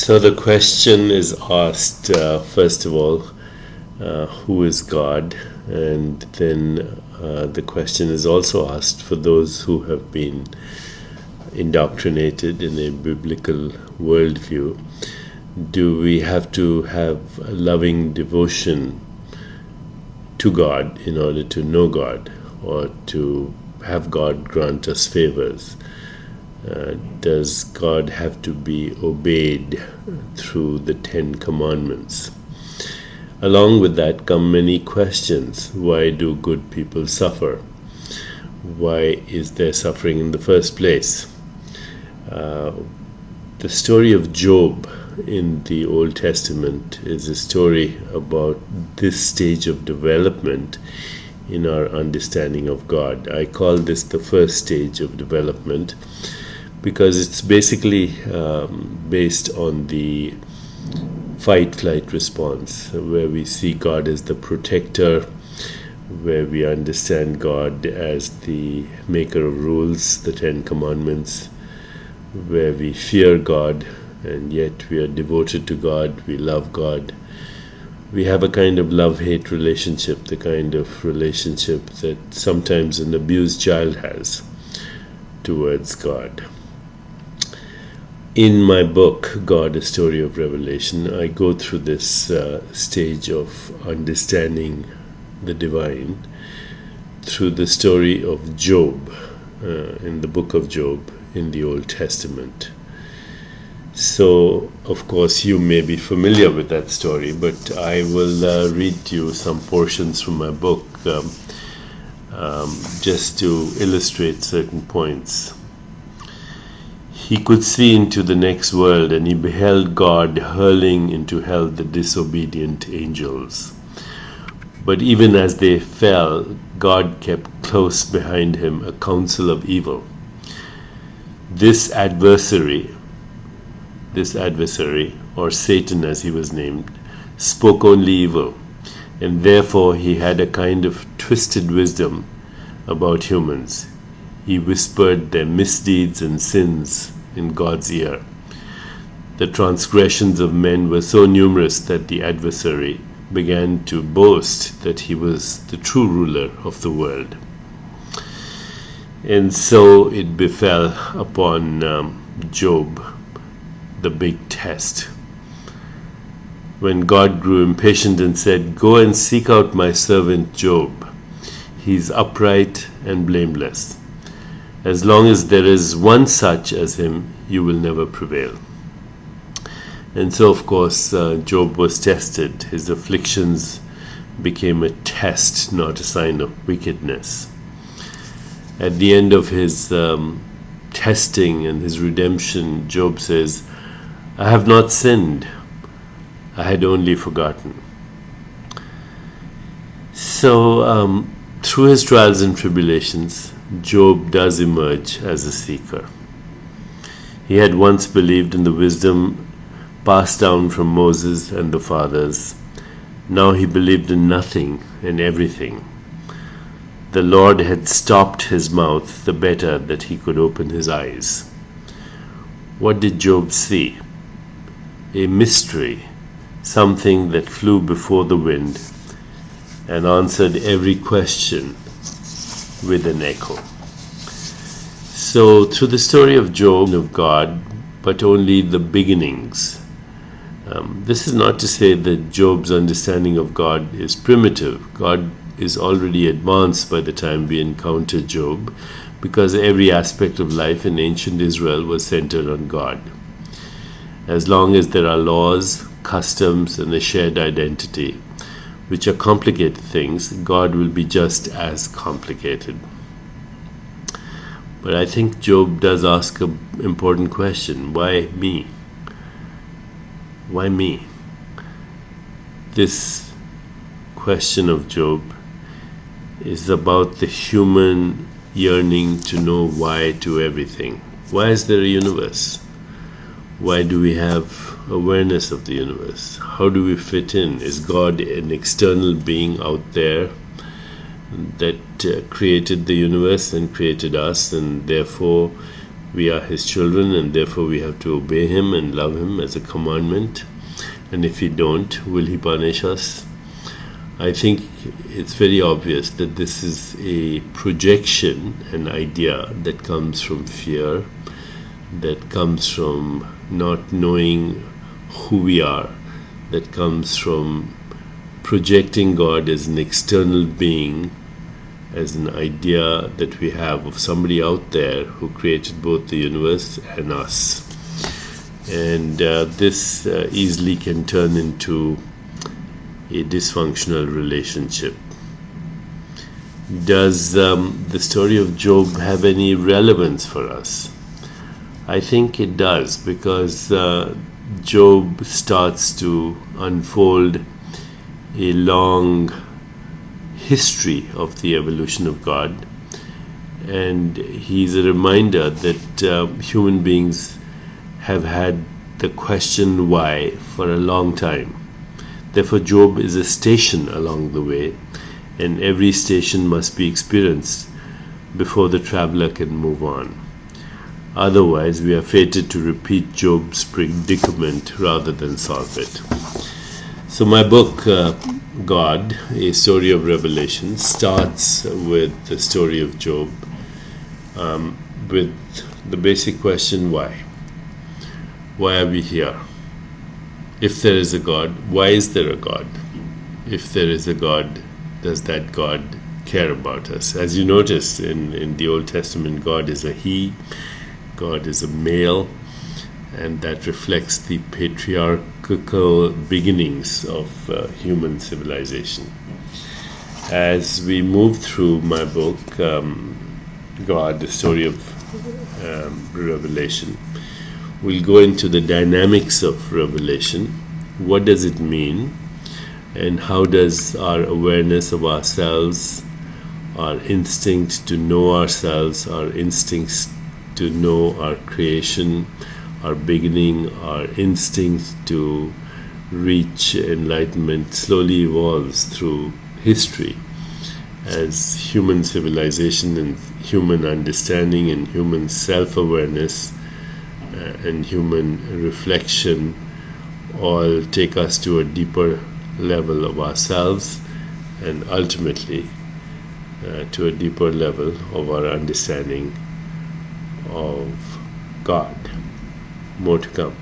So the question is asked, first of all, who is God? And then the question is also asked for those who have been indoctrinated in a biblical worldview. Do we have to have a loving devotion to God in order to know God, or to have God grant us favors? Does God have to be obeyed through the 10 Commandments? Along with that come many questions. Why do good people suffer? Why is there suffering in the first place? The story of Job in the Old Testament is a story about this stage of development in our understanding of God. I call this the first stage of development because it's basically based on the fight-flight response, where we see God as the protector, where we understand God as the maker of rules, the 10 Commandments, where we fear God and yet we are devoted to God, we love God. We have a kind of love-hate relationship, the kind of relationship that sometimes an abused child has towards God. In my book, God, A Story of Revelation, I go through this stage of understanding the divine through the story of Job, in the book of Job in the Old Testament. So, of course, you may be familiar with that story, but I will read to you some portions from my book just to illustrate certain points. He could see into the next world, and he beheld God hurling into hell the disobedient angels. But even as they fell, God kept close behind him a counsel of evil. This adversary, or Satan as he was named, spoke only evil, and therefore he had a kind of twisted wisdom about humans. He whispered their misdeeds and sins in God's ear. The transgressions of men were so numerous that the adversary began to boast that he was the true ruler of the world. And so it befell upon Job, the big test, when God grew impatient and said, "Go and seek out my servant Job. He's upright and blameless. As long as there is one such as him, you will never prevail." And so, of course, Job was tested. His afflictions became a test, not a sign of wickedness. At the end of his testing and his redemption, Job says, "I have not sinned. I had only forgotten." So, through his trials and tribulations, Job does emerge as a seeker. He had once believed in the wisdom passed down from Moses and the fathers. Now he believed in nothing and everything. The Lord had stopped his mouth the better that he could open his eyes. What did Job see? A mystery, something that flew before the wind and answered every question with an echo. So, through the story of Job, of God, but only the beginnings. This is not to say that Job's understanding of God is primitive. God is already advanced by the time we encounter Job, because every aspect of life in ancient Israel was centered on God. As long as there are laws, customs, and a shared identity, which are complicated things, God will be just as complicated. But I think Job does ask an important question. Why me? Why me? This question of Job is about the human yearning to know why to everything. Why is there a universe? Why do we have awareness of the universe? How do we fit in? Is God an external being out there that created the universe and created us, and therefore We are His children, and therefore we have to obey Him and love Him as a commandment. And if we don't, will He punish us? I think it's very obvious that this is a projection, an idea that comes from fear, that comes from not knowing who we are, that comes from projecting God as an external being, as an idea that we have of somebody out there who created both the universe and us. And this easily can turn into a dysfunctional relationship. Does the story of Job have any relevance for us? I think it does, because Job starts to unfold a long history of the evolution of God, and he's a reminder that human beings have had the question why for a long time. Therefore, Job is a station along the way, and every station must be experienced before the traveler can move on. Otherwise, we are fated to repeat Job's predicament rather than solve it. So my book, God, A Story of Revelation, starts with the story of Job, with the basic question, why? Why are we here? If there is a God, why is there a God? If there is a God, does that God care about us? As you notice in the Old Testament, God is a He, God is a male, and that reflects the patriarchal beginnings of human civilization. As we move through my book, God, the story of Revelation, we'll go into the dynamics of revelation. What does it mean? And how does our awareness of ourselves, our instinct to know ourselves, our instincts to know our creation, our beginning, our instinct to reach enlightenment slowly evolves through history as human civilization and human understanding and human self-awareness and human reflection all take us to a deeper level of ourselves, and ultimately to a deeper level of our understanding of God. More to come.